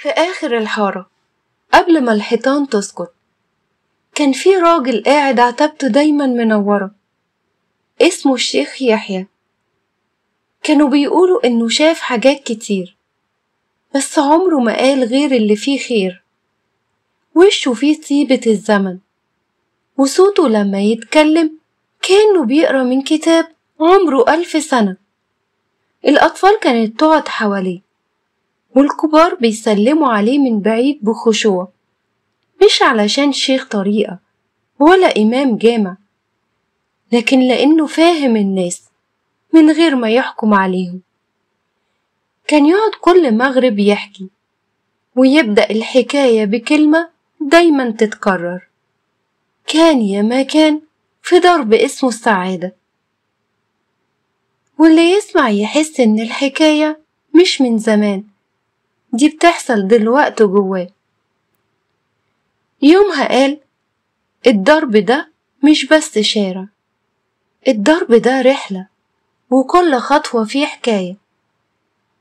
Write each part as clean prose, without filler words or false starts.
في آخر الحارة قبل ما الحيطان تسكت كان في راجل قاعد عتبته دايما منورة، اسمه الشيخ يحيى. كانوا بيقولوا إنه شاف حاجات كتير بس عمره ما قال غير اللي فيه خير. وشه فيه طيبة الزمن، وصوته لما يتكلم كأنه بيقرأ من كتاب عمره 1000 سنة. الأطفال كانت تقعد حواليه والكبار بيسلموا عليه من بعيد بخشوع، مش علشان شيخ طريقة ولا إمام جامع، لكن لأنه فاهم الناس من غير ما يحكم عليهم. كان يقعد كل مغرب يحكي ويبدأ الحكاية بكلمة دايما تتكرر: كان يا ما كان في ضرب اسمه السعادة. واللي يسمع يحس إن الحكاية مش من زمان، دي بتحصل دلوقتي جواه. يومها قال: الضرب ده مش بس شارع، الضرب ده رحلة، وكل خطوة فيه حكاية،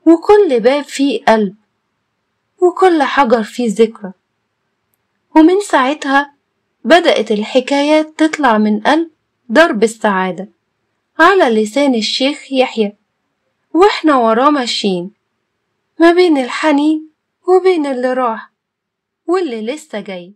وكل باب فيه قلب، وكل حجر فيه ذكرى. ومن ساعتها بدأت الحكايات تطلع من قلب ضرب السعادة على لسان الشيخ يحيى، واحنا وراه ماشيين ما بين الحنين وبين اللي راح واللي لسه جاي.